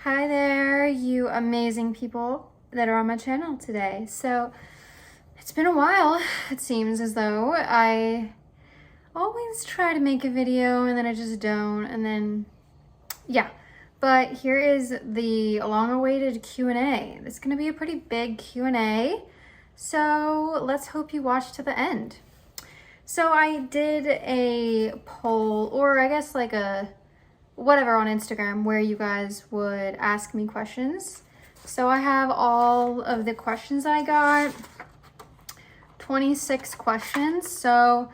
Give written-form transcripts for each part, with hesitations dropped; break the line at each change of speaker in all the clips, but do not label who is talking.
Hi there, you amazing people that are on my channel today. So it's been a while. It seems as though I always try to make a video and then I just don't, and then yeah. But here is the long-awaited Q&A. This is going to be a pretty big Q&A, so let's hope you watch to the end. So I did a poll, or I guess like a whatever, on Instagram, where you guys would ask me questions. So I have all of the questions that I got, 26 questions. So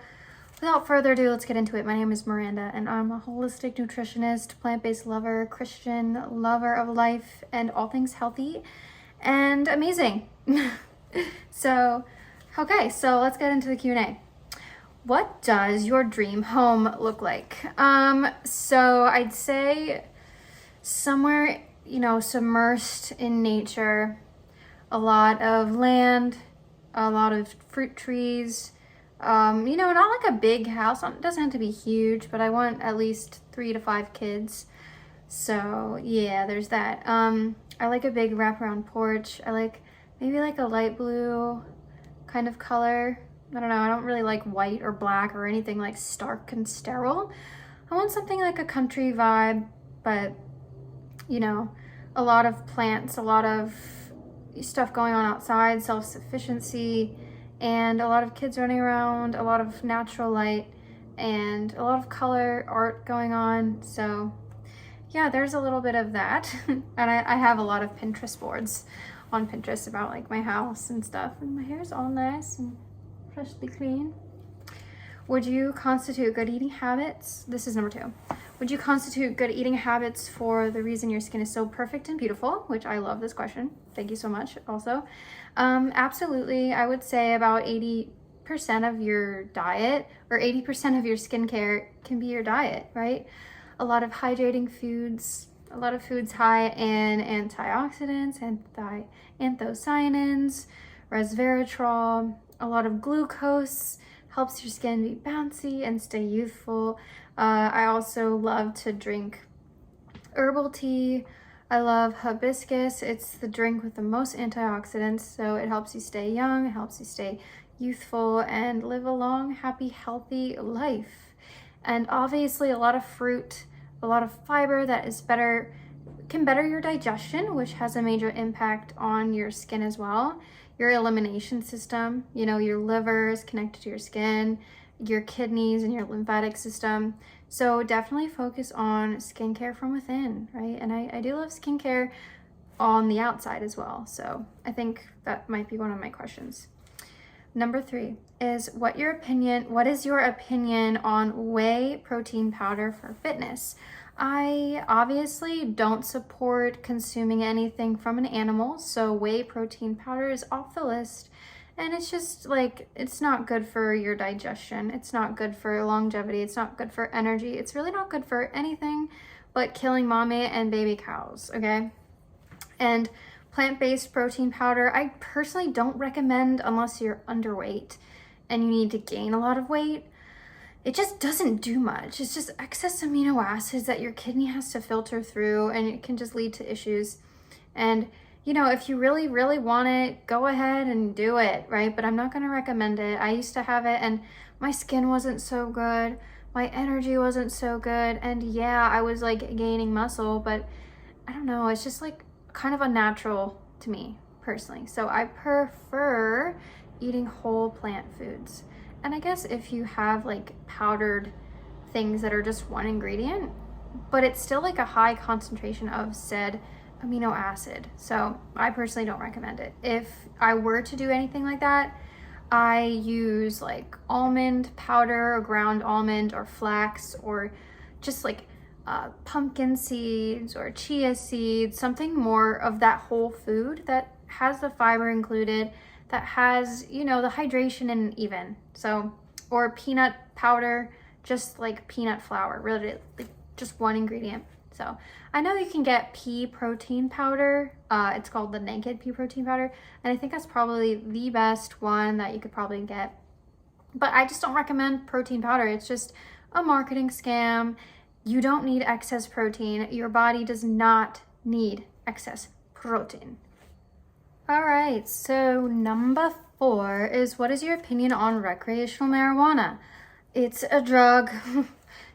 without further ado, let's get into it. My name is Miranda and I'm a holistic nutritionist, plant-based lover, Christian lover of life, and all things healthy and amazing. So let's get into the Q&A. What does your dream home look like? So I'd say somewhere, submersed in nature, a lot of land, a lot of fruit trees, not like a big house. It doesn't have to be huge, but I want at least 3 to 5 kids. So yeah, there's that. I like a big wraparound porch. I like maybe like a light blue kind of color. I don't know, I don't really like white or black or anything like stark and sterile. I want something like a country vibe, but a lot of plants, a lot of stuff going on outside, self-sufficiency, and a lot of kids running around, a lot of natural light, and a lot of color art going on. So yeah, there's a little bit of that. And I have a lot of Pinterest boards on Pinterest about like my house and stuff, and my hair's all nice and freshly clean. Would you constitute good eating habits? This is number 2. Would you constitute good eating habits for the reason your skin is so perfect and beautiful? Which I love this question. Thank you so much also. Absolutely. I would say about 80% of your diet or 80% of your skincare can be your diet, right? A lot of hydrating foods, a lot of foods high in antioxidants, anthocyanins, resveratrol, a lot of glucose, helps your skin be bouncy and stay youthful. I also love to drink herbal tea. I love hibiscus. It's the drink with the most antioxidants, so it helps you stay young, it helps you stay youthful and live a long, happy, healthy life. And obviously a lot of fruit, a lot of fiber that is can better your digestion, which has a major impact on your skin as well. Your elimination system, your liver is connected to your skin, your kidneys and your lymphatic system. So definitely focus on skincare from within, right? And I do love skincare on the outside as well. So I think that might be one of my questions. Number 3 is what is your opinion on whey protein powder for fitness? I obviously don't support consuming anything from an animal, so whey protein powder is off the list. And it's just like, it's not good for your digestion. It's not good for longevity. It's not good for energy. It's really not good for anything but killing mommy and baby cows, okay? And plant-based protein powder, I personally don't recommend unless you're underweight and you need to gain a lot of weight. It just doesn't do much. It's just excess amino acids that your kidney has to filter through, and it can just lead to issues. And if you really, really want it, go ahead and do it, right? But I'm not gonna recommend it. I used to have it and my skin wasn't so good. My energy wasn't so good. And yeah, I was like gaining muscle, but I don't know, it's just like kind of unnatural to me personally. So I prefer eating whole plant foods. And I guess if you have like powdered things that are just one ingredient, but it's still like a high concentration of said amino acid. So I personally don't recommend it. If I were to do anything like that, I use like almond powder or ground almond or flax or just like pumpkin seeds or chia seeds, something more of that whole food that has the fiber included, that has, the hydration and even. So, or peanut powder, just like peanut flour, really, like just one ingredient. So I know you can get pea protein powder. It's called the naked pea protein powder. And I think that's probably the best one that you could probably get. But I just don't recommend protein powder. It's just a marketing scam. You don't need excess protein. Your body does not need excess protein. All right, so number 4 is, what is your opinion on recreational marijuana? It's a drug,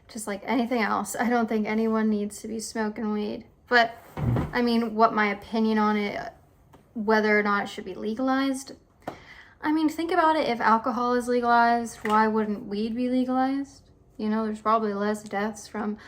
just like anything else. I don't think anyone needs to be smoking weed. But, I mean, what my opinion on it, whether or not it should be legalized? I mean, think about it. If alcohol is legalized, why wouldn't weed be legalized? You know, there's probably less deaths from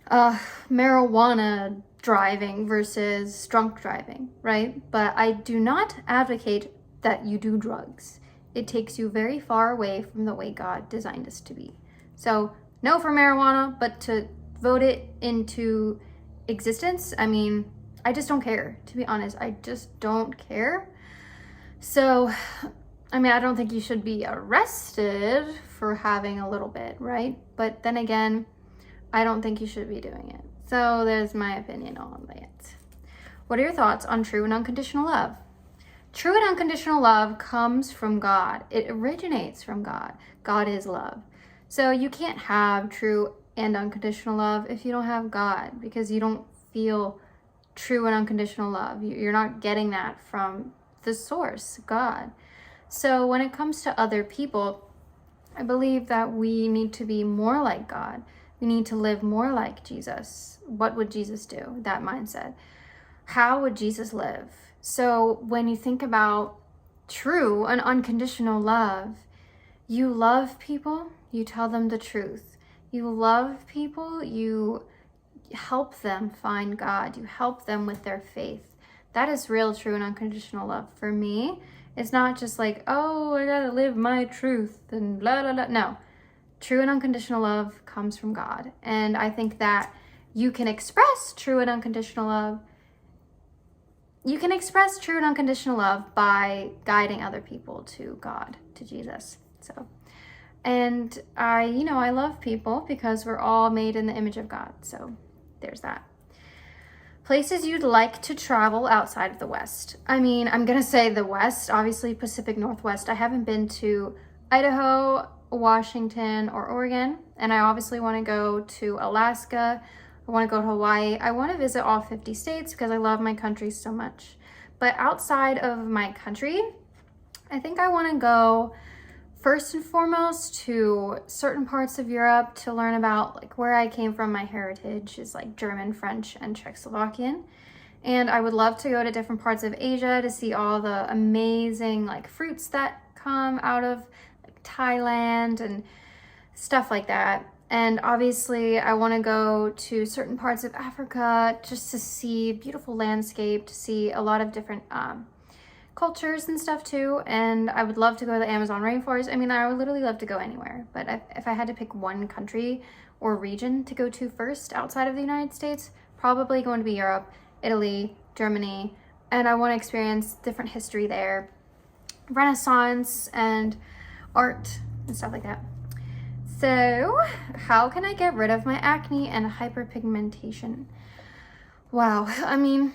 marijuana driving versus drunk driving, right? But I do not advocate that you do drugs. It takes you very far away from the way God designed us to be. So no for marijuana, but to vote it into existence, I mean, I just don't care. To be honest, I just don't care. So, I mean, I don't think you should be arrested for having a little bit, right? But then again, I don't think you should be doing it. So there's my opinion on that. What are your thoughts on true and unconditional love? True and unconditional love comes from God. It originates from God. God is love. So you can't have true and unconditional love if you don't have God, because you don't feel true and unconditional love. You're not getting that from the source, God. So when it comes to other people, I believe that we need to be more like God. We need to live more like Jesus. What would Jesus do? That mindset. How would Jesus live? So when you think about true and unconditional love, you love people, you tell them the truth. You love people, you help them find God. You help them with their faith. That is real, true, and unconditional love. For me, it's not just like, oh, I gotta live my truth and blah, blah, blah. No. True and unconditional love comes from God. And I think that you can express true and unconditional love. You can express true and unconditional love by guiding other people to God, to Jesus. So, and I love people because we're all made in the image of God. So there's that. Places you'd like to travel outside of the West. I mean, I'm going to say the West, obviously Pacific Northwest. I haven't been to Idaho, Washington, or Oregon, and I obviously want to go to Alaska. I want to go to Hawaii. I want to visit all 50 states because I love my country so much. But outside of my country, I think I want to go first and foremost to certain parts of Europe to learn about like where I came from. My heritage is like German, French, and Czechoslovakian. And I would love to go to different parts of Asia to see all the amazing like fruits that come out of like Thailand and stuff like that. And obviously I want to go to certain parts of Africa just to see beautiful landscape, to see a lot of different cultures and stuff too. And I would love to go to the Amazon rainforest. I mean, I would literally love to go anywhere. But if I had to pick one country or region to go to first outside of the United States, probably going to be Europe, Italy, Germany. And I want to experience different history there, Renaissance and art and stuff like that. So, how can I get rid of my acne and hyperpigmentation? Wow, I mean,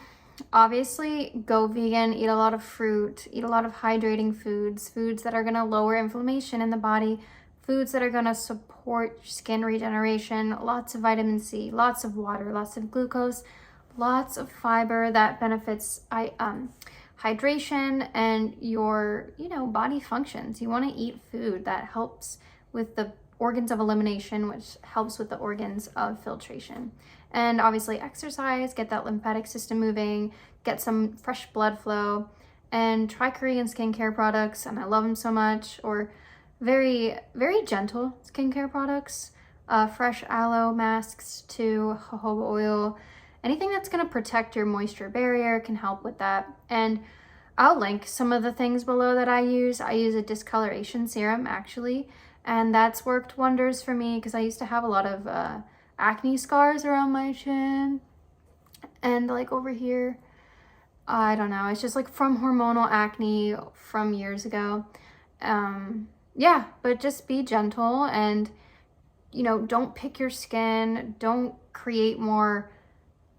obviously go vegan, eat a lot of fruit, eat a lot of hydrating foods, foods that are going to lower inflammation in the body, foods that are going to support skin regeneration, lots of vitamin C, lots of water, lots of glucose, lots of fiber that benefits hydration and your, body functions. You want to eat food that helps with the organs of elimination, which helps with the organs of filtration. And obviously exercise, get that lymphatic system moving, get some fresh blood flow, and try Korean skincare products, and I love them so much, or very, very gentle skincare products, fresh aloe masks to jojoba oil. Anything that's going to protect your moisture barrier can help with that. And I'll link some of the things below that I use. I use a discoloration serum actually, and that's worked wonders for me because I used to have a lot of acne scars around my chin and like over here. I don't know, it's just like from hormonal acne from years ago. Yeah, but just be gentle and, don't pick your skin, don't create more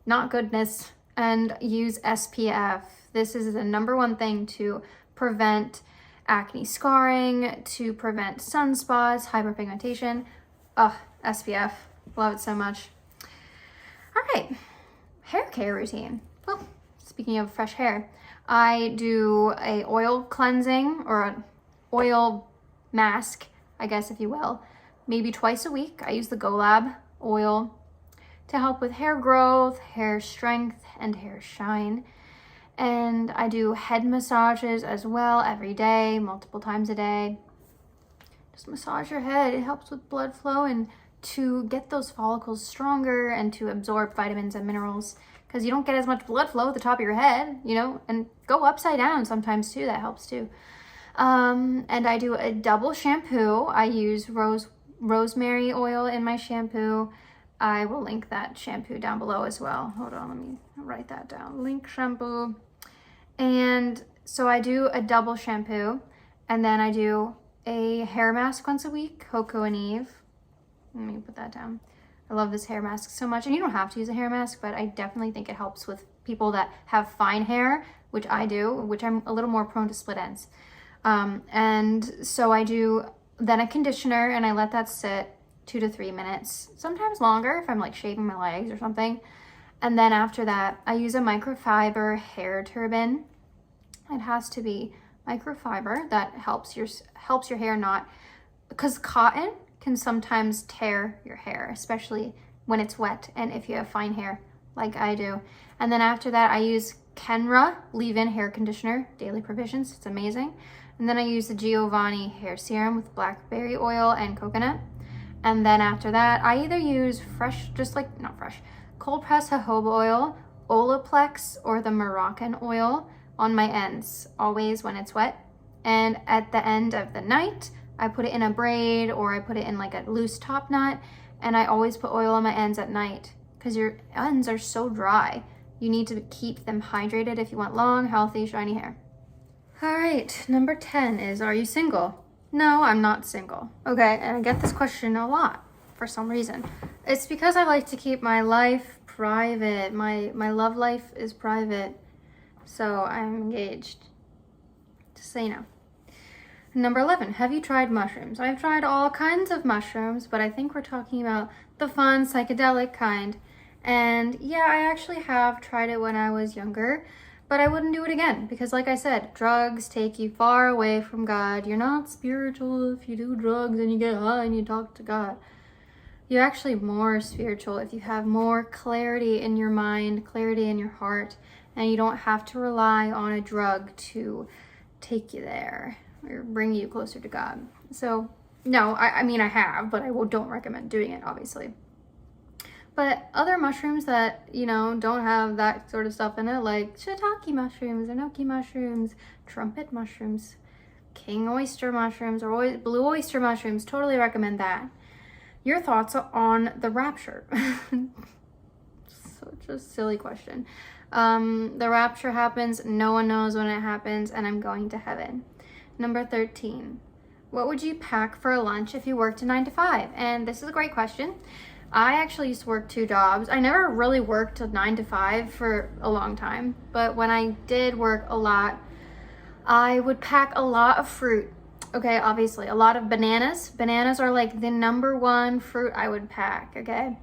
not goodness, and use SPF. This is the number one thing to prevent acne scarring, to prevent sunspots, hyperpigmentation. SPF, love it so much. All right, hair care routine. Well, speaking of fresh hair, I do a oil cleansing or an oil mask, I guess if you will, maybe twice a week. I use the GoLab oil to help with hair growth, hair strength, and hair shine. And I do head massages as well every day, multiple times a day. Just massage your head. It helps with blood flow and to get those follicles stronger and to absorb vitamins and minerals, because you don't get as much blood flow at the top of your head, you know, and go upside down sometimes too. That helps too. And I do a double shampoo. I use rosemary oil in my shampoo. I will link that shampoo down below as well. Hold on, let me write that down. Link shampoo. And so I do a double shampoo, and then I do a hair mask once a week, QnA. Let me put that down. I love this hair mask so much. And you don't have to use a hair mask, but I definitely think it helps with people that have fine hair, which I do, which I'm a little more prone to split ends. And so I do then a conditioner, and I let that sit 2 to 3 minutes, sometimes longer if I'm like shaving my legs or something. And then after that, I use a microfiber hair turban. It has to be microfiber that helps your hair not, because cotton can sometimes tear your hair, especially when it's wet and if you have fine hair like I do. And then after that, I use QnA leave-in hair conditioner, Daily Provisions. It's amazing. And then I use the Giovanni hair serum with blackberry oil and coconut. And then after that, I either use cold pressed jojoba oil, Olaplex, or the Moroccan oil on my ends, always when it's wet. And at the end of the night, I put it in a braid or I put it in like a loose top knot. And I always put oil on my ends at night because your ends are so dry. You need to keep them hydrated if you want long, healthy, shiny hair. All right, number 10 is, are you single? No, I'm not single. Okay, and I get this question a lot for some reason. It's because I like to keep my life private. My love life is private. So I'm engaged. Just so you know. Number 11, have you tried mushrooms? I've tried all kinds of mushrooms, but I think we're talking about the fun, psychedelic kind. And yeah, I actually have tried it when I was younger, but I wouldn't do it again because, like I said, drugs take you far away from God. You're not spiritual if you do drugs and you get high and you talk to God. You're actually more spiritual if you have more clarity in your mind, clarity in your heart, and you don't have to rely on a drug to take you there or bring you closer to God. So no, I mean I have, but I don't recommend doing it, obviously. But other mushrooms that, you know, don't have that sort of stuff in it, like shiitake mushrooms, enoki mushrooms, trumpet mushrooms, king oyster mushrooms, or blue oyster mushrooms, totally recommend that. Your thoughts on the rapture? Such a silly question. The rapture happens, no one knows when it happens, and I'm going to heaven. Number 13, what would you pack for a lunch if you worked a 9 to 5? And this is a great question. I actually used to work 2 jobs. I never really worked a 9 to 5 for a long time, but when I did work a lot, I would pack a lot of fruit. Okay, obviously, a lot of bananas. Bananas are like the #1 fruit I would pack, okay?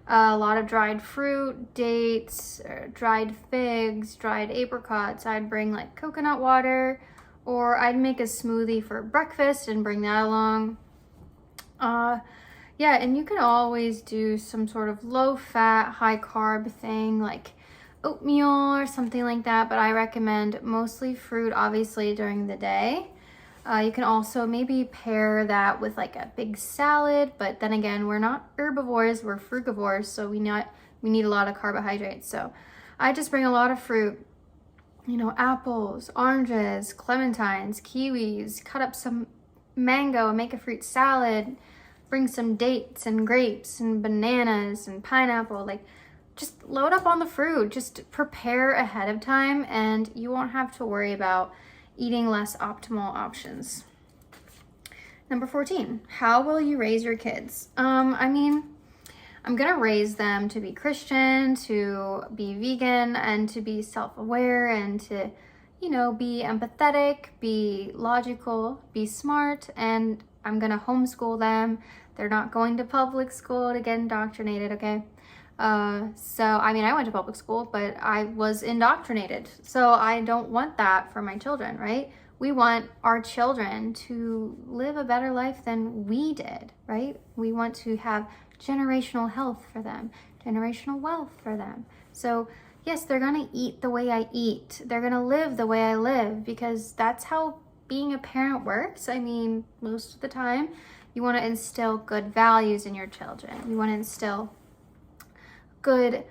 A lot of dried fruit, dates, dried figs, dried apricots. I'd bring like coconut water, or I'd make a smoothie for breakfast and bring that along. Yeah, and you can always do some sort of low-fat, high-carb thing like oatmeal or something like that, but I recommend mostly fruit, obviously, during the day. You can also maybe pair that with like a big salad, but then again, we're not herbivores, we're frugivores, so we need a lot of carbohydrates. So I just bring a lot of fruit, you know, apples, oranges, clementines, kiwis, cut up some mango and make a fruit salad, bring some dates and grapes and bananas and pineapple. Like, just load up on the fruit, just prepare ahead of time, and you won't have to worry about eating less optimal options. Number 14, how will you raise your kids? I mean, I'm gonna raise them to be Christian, to be vegan, and to be self-aware, and to, you know, be empathetic, be logical, be smart, and I'm gonna homeschool them. They're not going to public school to get indoctrinated, okay? So, I mean, I went to public school, but I was indoctrinated. So I don't want that for my children, right? We want our children to live a better life than we did, right? We want to have generational health for them, generational wealth for them. So yes, they're gonna eat the way I eat. They're gonna live the way I live, because that's how being a parent works. I mean, most of the time, you wanna instill good values in your children. You wanna instill good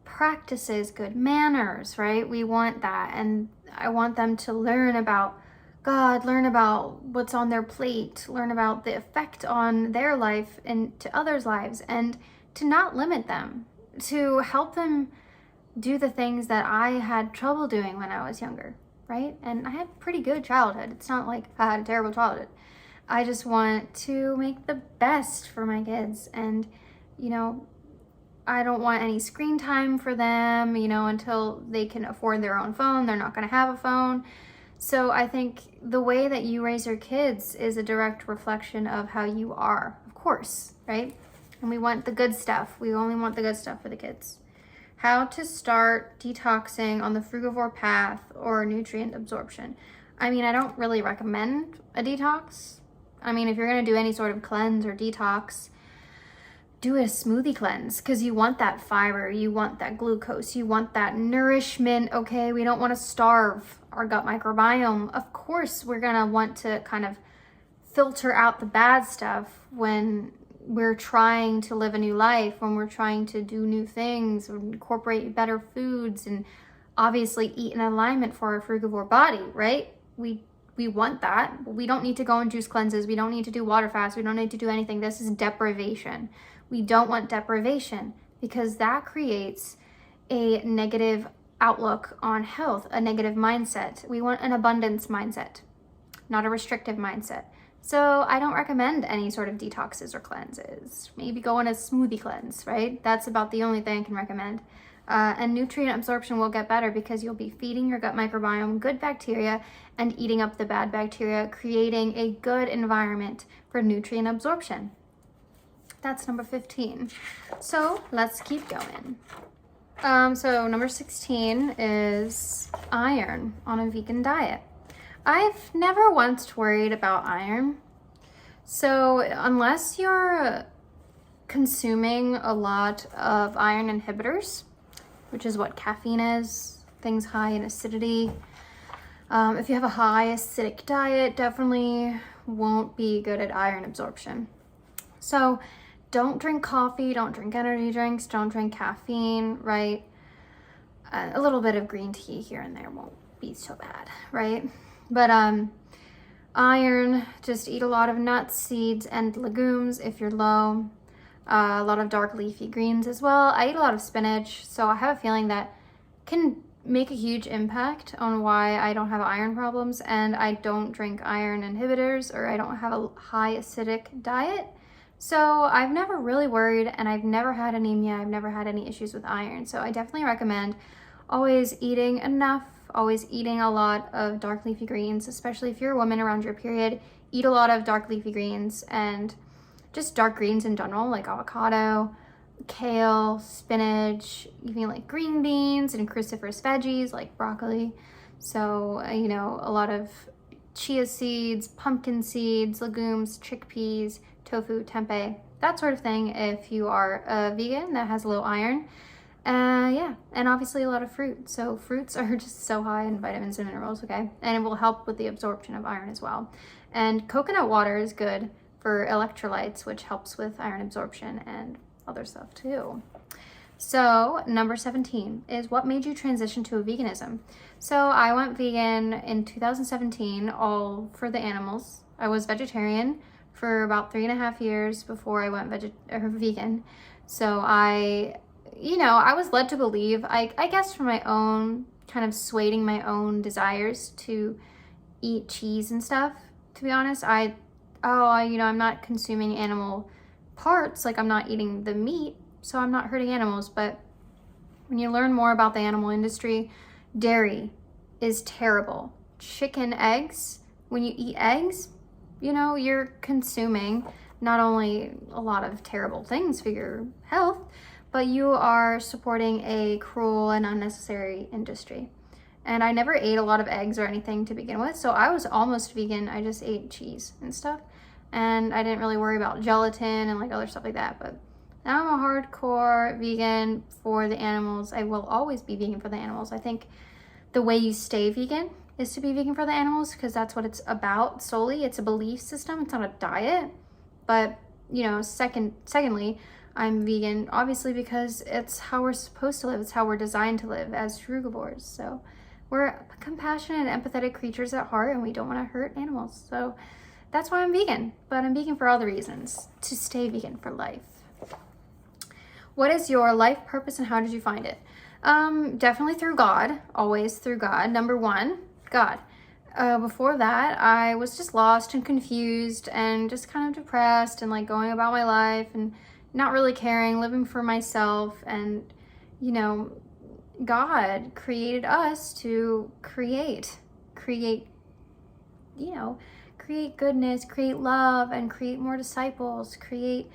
practices, good manners, right? We want that. And I want them to learn about God, learn about what's on their plate, learn about the effect on their life and to others' lives, and to not limit them, to help them do the things that I had trouble doing when I was younger, right? And I had a pretty good childhood. It's not like I had a terrible childhood. I just want to make the best for my kids. And, you know, I don't want any screen time for them, you know, until they can afford their own phone. They're not going to have a phone. So I think the way that you raise your kids is a direct reflection of how you are, of course, right? And we want the good stuff. We only want the good stuff for the kids. How to start detoxing on the frugivore path or nutrient absorption. I mean, I don't really recommend a detox. I mean, if you're going to do any sort of cleanse or detox, do a smoothie cleanse, because you want that fiber, you want that glucose, you want that nourishment, okay? We don't want to starve our gut microbiome. Of course, we're going to want to kind of filter out the bad stuff when we're trying to live a new life, when we're trying to do new things, or incorporate better foods, and obviously eat in alignment for our frugivore body, right? We want that. We don't need to go on juice cleanses. We don't need to do water fasts. We don't need to do anything. This is deprivation. We don't want deprivation, because that creates a negative outlook on health, a negative mindset. We want an abundance mindset, not a restrictive mindset. So I don't recommend any sort of detoxes or cleanses. Maybe go on a smoothie cleanse, right? That's about the only thing I can recommend. And nutrient absorption will get better, because you'll be feeding your gut microbiome good bacteria and eating up the bad bacteria, creating a good environment for nutrient absorption. That's number 15. So let's keep going. So number 16 is iron on a vegan diet. I've never once worried about iron. So unless you're consuming a lot of iron inhibitors, which is what caffeine is, things high in acidity. If you have a high acidic diet, definitely won't be good at iron absorption. So don't drink coffee, don't drink energy drinks, don't drink caffeine, right? A little bit of green tea here and there won't be so bad, right? But iron, just eat a lot of nuts, seeds, and legumes if you're low. A lot of dark leafy greens as well. I eat a lot of spinach, so I have a feeling that can make a huge impact on why I don't have iron problems, and I don't drink iron inhibitors, or I don't have a high acidic diet. So I've never really worried, and I've never had anemia. I've never had any issues with iron. So I definitely recommend always eating enough, always eating a lot of dark leafy greens, especially if you're a woman around your period. Eat a lot of dark leafy greens, and just dark greens in general, like avocado, kale, spinach, even like green beans and cruciferous veggies like broccoli. So, you know, a lot of chia seeds, pumpkin seeds, legumes, chickpeas, tofu, tempeh, that sort of thing if you are a vegan that has low iron. Yeah, and obviously a lot of fruit. So fruits are just so high in vitamins and minerals, okay? And it will help with the absorption of iron as well. And coconut water is good for electrolytes, which helps with iron absorption and other stuff too. So number 17 is what made you transition to a veganism? So I went vegan in 2017, all for the animals. I was vegetarian for about 3.5 years before I went vegan. So I was led to believe, I guess for my own, kind of swaying my own desires to eat cheese and stuff. To be honest, I'm not consuming animal parts, like I'm not eating the meat, so I'm not hurting animals. But when you learn more about the animal industry, dairy is terrible. Chicken, eggs, when you eat eggs, you're consuming not only a lot of terrible things for your health, but you are supporting a cruel and unnecessary industry. And I never ate a lot of eggs or anything to begin with, so I was almost vegan. I just ate cheese and stuff, and I didn't really worry about gelatin and like other stuff like that. But now I'm a hardcore vegan for the animals. I will always be vegan for the animals. I think the way you stay vegan is to be vegan for the animals, because that's what it's about solely. It's a belief system, it's not a diet. But you know, secondly, I'm vegan obviously because it's how we're supposed to live. It's how we're designed to live as frugivores. So we're compassionate and empathetic creatures at heart, and we don't want to hurt animals. So that's why I'm vegan. But I'm vegan for all the reasons to stay vegan for life. What is your life purpose and how did you find it? Definitely through God, always through God. Number one, God. Before that, I was just lost and confused and just kind of depressed and like going about my life and not really caring, living for myself. And, you know, God created us to create, you know, create goodness, create love, and create more disciples, create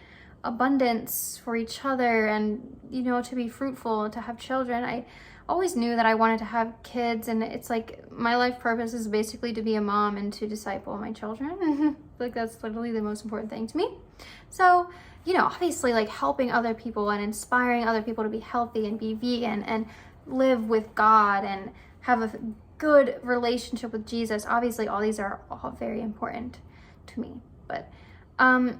abundance for each other, and, you know, to be fruitful and to have children. I always knew that I wanted to have kids, and it's like my life purpose is basically to be a mom and to disciple my children. Like that's literally the most important thing to me. So, you know, obviously like helping other people and inspiring other people to be healthy and be vegan and live with God and have a good relationship with Jesus. Obviously all these are all very important to me, but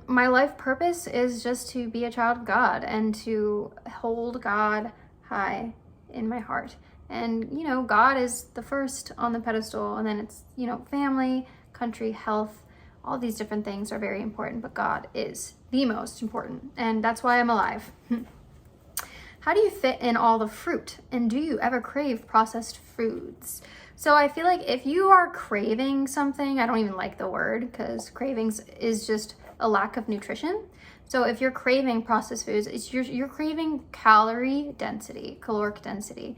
my life purpose is just to be a child of God and to hold God high in my heart. And, you know, God is the first on the pedestal, and then it's, you know, family, country, health, all these different things are very important, but God is the most important, and that's why I'm alive. How do you fit in all the fruit, and do you ever crave processed foods? So I feel like if you are craving something, I don't even like the word because cravings is just a lack of nutrition. So if you're craving processed foods, you're craving caloric density.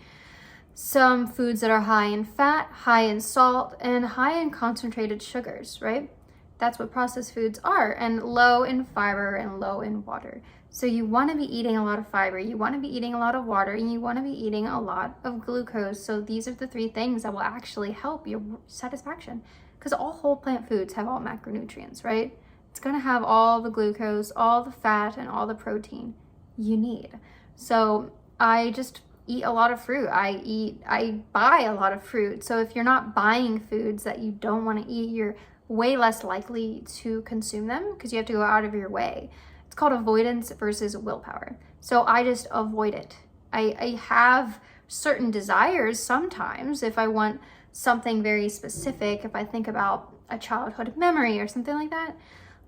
Some foods that are high in fat, high in salt, and high in concentrated sugars, right? That's what processed foods are, and low in fiber and low in water. So you want to be eating a lot of fiber, you want to be eating a lot of water, and you want to be eating a lot of glucose. So these are the three things that will actually help your satisfaction, because all whole plant foods have all macronutrients, right? It's going to have all the glucose, all the fat, and all the protein you need. So I just eat a lot of fruit. I buy a lot of fruit. So if you're not buying foods that you don't want to eat, you're way less likely to consume them because you have to go out of your way. It's called avoidance versus willpower. So I just avoid it. I have certain desires sometimes if I want something very specific, if I think about a childhood memory or something like that.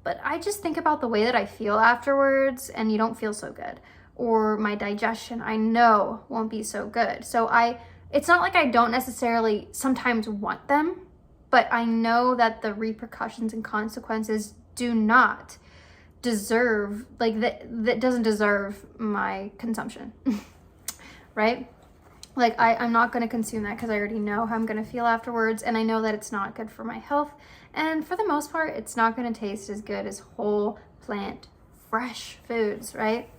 But I just think about the way that I feel afterwards, and you don't feel so good. Or my digestion, I know, won't be so good. So it's not like I don't necessarily sometimes want them, but I know that the repercussions and consequences do not deserve, like that doesn't deserve my consumption, right? Like I'm not gonna consume that because I already know how I'm gonna feel afterwards, and I know that it's not good for my health. And for the most part, it's not gonna taste as good as whole plant, fresh foods, right?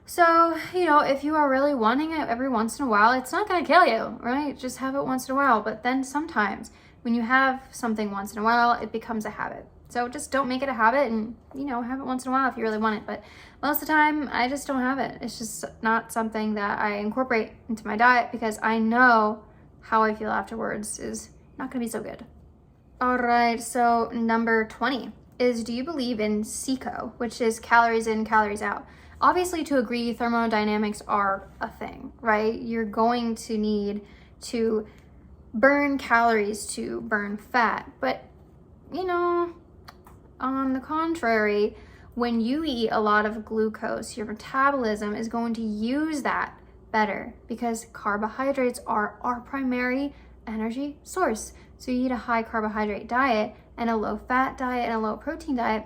So, you know, if you are really wanting it every once in a while, it's not gonna kill you, right? Just have it once in a while. But then sometimes when you have something once in a while, it becomes a habit. So just don't make it a habit, and, you know, have it once in a while if you really want it. But most of the time, I just don't have it. It's just not something that I incorporate into my diet because I know how I feel afterwards is not gonna be so good. All right, so number 20 is, do you believe in CICO, which is calories in, calories out? Obviously, to agree, thermodynamics are a thing, right? You're going to need to burn calories to burn fat. But, you know, on the contrary, when you eat a lot of glucose, your metabolism is going to use that better because carbohydrates are our primary energy source. So you eat a high carbohydrate diet and a low fat diet and a low protein diet,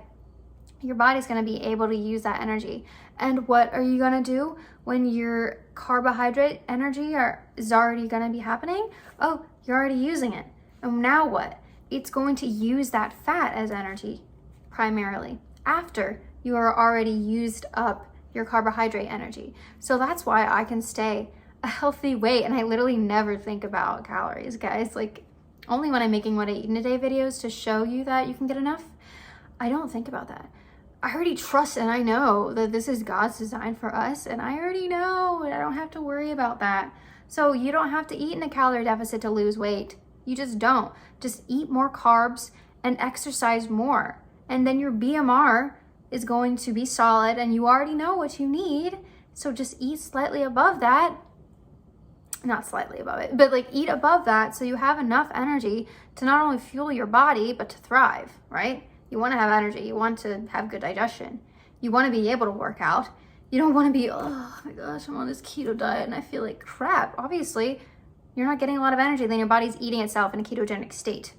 your body's going to be able to use that energy. And what are you going to do when your carbohydrate energy is already going to be happening? Oh, you're already using it. And now what? It's going to use that fat as energy primarily after you are already used up your carbohydrate energy. So that's why I can stay a healthy weight, and I literally never think about calories, guys. Like, only when I'm making what I eat in a day videos to show you that you can get enough, I don't think about that. I already trust and I know that this is God's design for us, and I already know I don't have to worry about that. So you don't have to eat in a calorie deficit to lose weight. You just don't. Just eat more carbs and exercise more. And then your BMR is going to be solid, and you already know what you need. So just eat slightly above that. Not slightly above it, but like eat above that so you have enough energy to not only fuel your body, but to thrive, right? You want to have energy. You want to have good digestion. You want to be able to work out. You don't want to be, oh my gosh, I'm on this keto diet and I feel like crap. Obviously, you're not getting a lot of energy. Then your body's eating itself in a ketogenic state.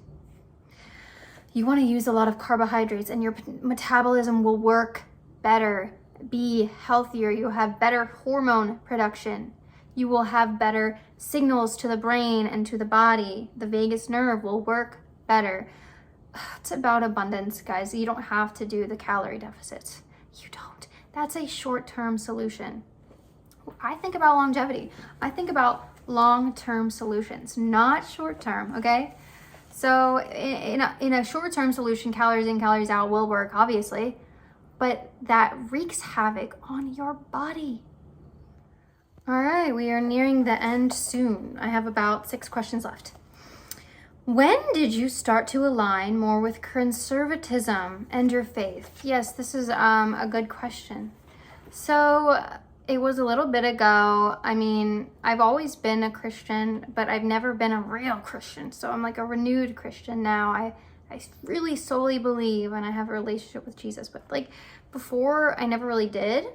You want to use a lot of carbohydrates, and your metabolism will work better, be healthier. You'll have better hormone production. You will have better signals to the brain and to the body. The vagus nerve will work better. It's about abundance, guys. You don't have to do the calorie deficits. You don't. That's a short-term solution. I think about longevity. I think about long-term solutions, not short-term, okay? So in a short-term solution, calories in, calories out will work, obviously, but that wreaks havoc on your body. All right, we are nearing the end soon. I have about 6 questions left. When did you start to align more with conservatism and your faith? Yes, this is a good question. So it was a little bit ago. I mean, I've always been a Christian, but I've never been a real Christian. So I'm like a renewed Christian now. I really solely believe, and I have a relationship with Jesus. But like before, I never really did,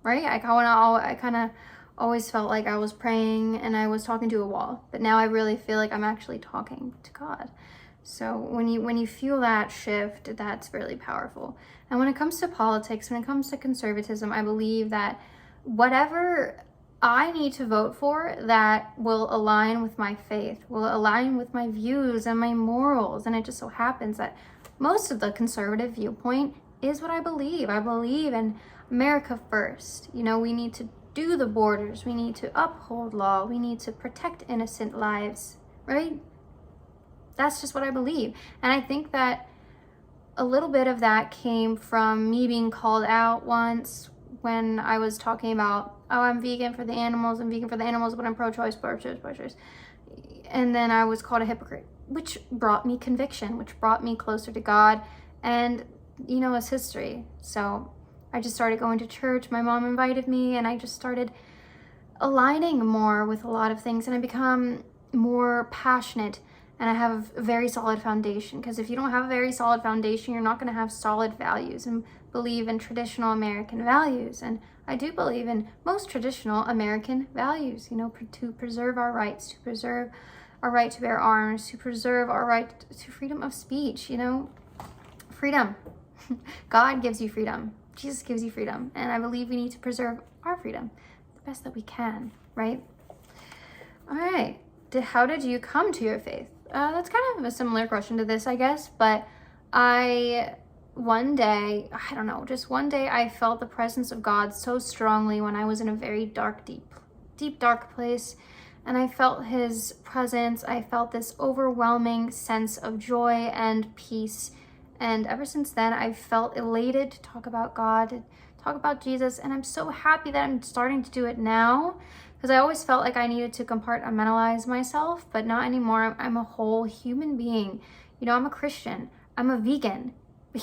right? I kind of always felt like I was praying and I was talking to a wall, but now I really feel like I'm actually talking to God. So when you feel that shift, that's really powerful. And when it comes to politics, when it comes to conservatism, I believe that whatever I need to vote for that will align with my faith, will align with my views and my morals. And it just so happens that most of the conservative viewpoint is what I believe. I believe in America first. You know, we need to do the borders, we need to uphold law, we need to protect innocent lives, right? That's just what I believe. And I think that a little bit of that came from me being called out once when I was talking about, oh, I'm vegan for the animals, but I'm pro-choice. And then I was called a hypocrite, which brought me conviction, which brought me closer to God. And, you know, it's history. So I just started going to church. My mom invited me, and I just started aligning more with a lot of things, and I become more passionate, and I have a very solid foundation. Because if you don't have a very solid foundation, you're not going to have solid values and believe in traditional American values. And I do believe in most traditional American values, you know, to preserve our rights, to preserve our right to bear arms, to preserve our right to freedom of speech, you know, freedom. God gives you freedom. Jesus gives you freedom, and I believe we need to preserve our freedom the best that we can, right? All right, how did you come to your faith? That's kind of a similar question to this, I guess, but one day, I felt the presence of God so strongly when I was in a very dark, dark place, and I felt his presence. I felt this overwhelming sense of joy and peace. And ever since then, I've felt elated to talk about God, talk about Jesus, and I'm so happy that I'm starting to do it now, because I always felt like I needed to compartmentalize myself, but not anymore. I'm a whole human being. You know, I'm a Christian. I'm a vegan,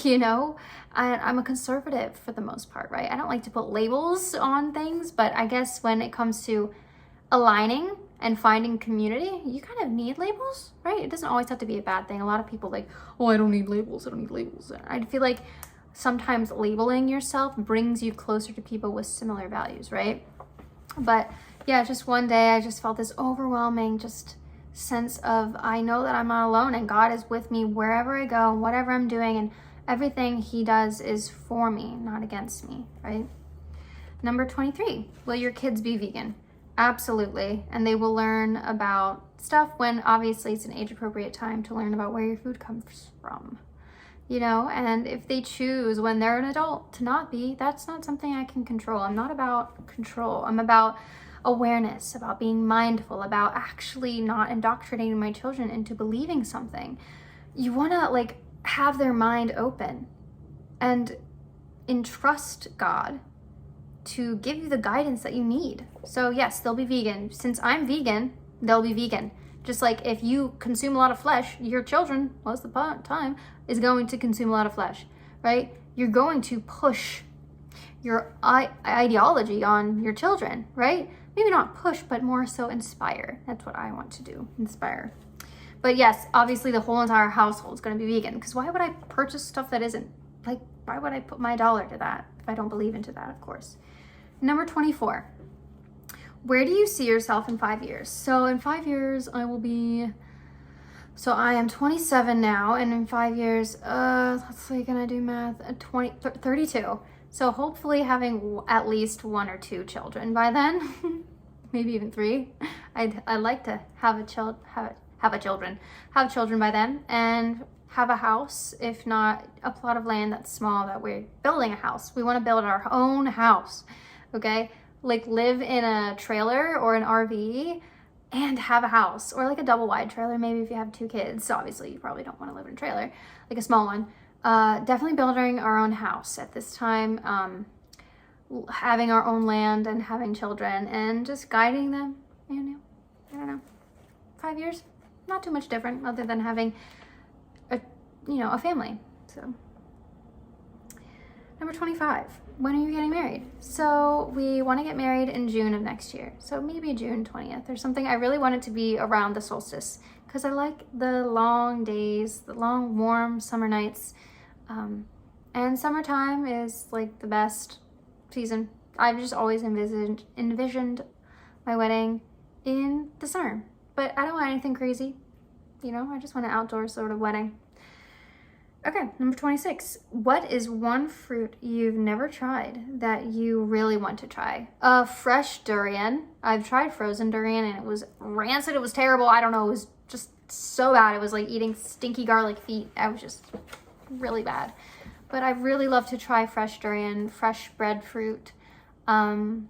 you know, I'm a conservative for the most part, right? I don't like to put labels on things, but I guess when it comes to aligning and finding community, you kind of need labels, right? It doesn't always have to be a bad thing. A lot of people like, oh, I don't need labels. I feel like sometimes labeling yourself brings you closer to people with similar values, right? But yeah, just one day I just felt this overwhelming just sense of, I know that I'm not alone, and God is with me wherever I go, whatever I'm doing, and everything he does is for me, not against me, right? Number 23, will your kids be vegan? Absolutely. And they will learn about stuff when obviously it's an age appropriate time to learn about where your food comes from. you know, and if they choose when they're an adult to not be, that's not something I can control. I'm not about control. I'm about awareness, about being mindful, about actually not indoctrinating my children into believing something. You want to like have their mind open and entrust God to give you the guidance that you need. So yes, they'll be vegan. Since I'm vegan, they'll be vegan. Just like if you consume a lot of flesh, your children, most of the time, is going to consume a lot of flesh, right? You're going to push your ideology on your children, right? Maybe not push, but more so inspire. That's what I want to do, inspire. But yes, obviously the whole entire household is going to be vegan, because why would I purchase stuff that isn't? Like, why would I put my dollar to that if I don't believe into that, of course? Number 24. Where do you see yourself in 5 years? So in 5 years, I will be, so I am 27 now, and in 5 years, let's see, can I do math? 32. So hopefully having at least 1 or 2 children by then, maybe even 3. I'd like to have children by then, and have a house, if not a plot of land that's small that we're building a house. We want to build our own house, okay? Like live in a trailer or an RV and have a house, or like a double wide trailer, maybe if you have 2 kids. So obviously you probably don't want to live in a trailer, like a small one. Definitely building our own house at this time, having our own land and having children and just guiding them, you know, I don't know, 5 years, not too much different other than having a family. So number 25, when are you getting married? So we want to get married in June of next year. So maybe June 20th or something. I really want it to be around the solstice because I like the long days, the long warm summer nights. And summertime is like the best season. I've just always envisioned my wedding in the summer, but I don't want anything crazy. You know, I just want an outdoor sort of wedding. Okay, number 26. What is one fruit you've never tried that you really want to try? Fresh durian. I've tried frozen durian and it was rancid. It was terrible. I don't know. It was just so bad. It was like eating stinky garlic feet. I was just really bad. But I really love to try fresh durian, fresh breadfruit, all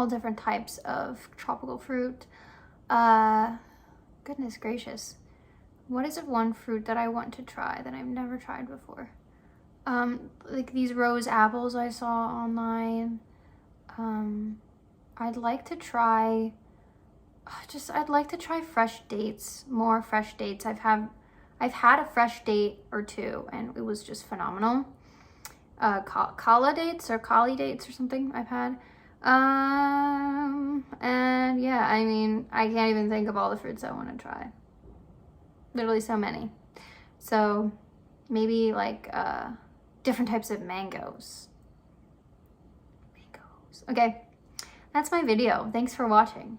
different types of tropical fruit. Goodness gracious. What is it one fruit that I want to try that I've never tried before? Like these rose apples I saw online. I'd like to try fresh dates, more fresh dates. I've had a fresh date or 2 and it was just phenomenal. Kala dates or Kali dates or something I've had. And yeah, I mean, I can't even think of all the fruits I want to try. Literally so many. So maybe like different types of mangoes. Okay, that's my video. Thanks for watching.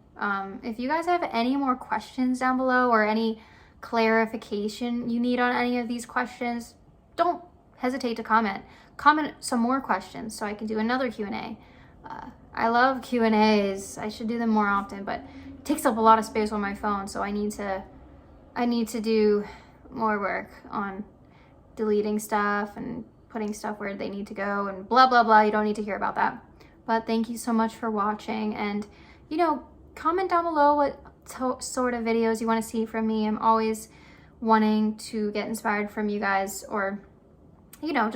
If you guys have any more questions down below or any clarification you need on any of these questions, don't hesitate to comment. Comment some more questions so I can do another Q&A. I love Q&As. I should do them more often, but it takes up a lot of space on my phone, so I need to do more work on deleting stuff and putting stuff where they need to go and blah, blah, blah. You don't need to hear about that. But thank you so much for watching. And, you know, comment down below what sort of videos you want to see from me. I'm always wanting to get inspired from you guys, or, you know,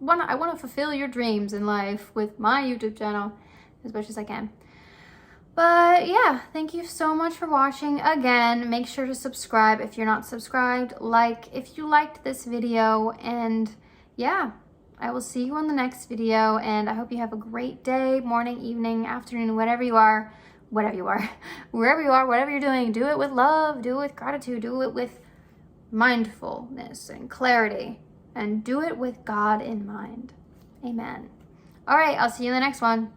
I want to fulfill your dreams in life with my YouTube channel as much as I can. But yeah, thank you so much for watching. Again, make sure to subscribe if you're not subscribed, like if you liked this video, and yeah, I will see you on the next video, and I hope you have a great day, morning, evening, afternoon, wherever you are, wherever you are, whatever you're doing, do it with love, do it with gratitude, do it with mindfulness and clarity, and do it with God in mind. Amen. All right, I'll see you in the next one.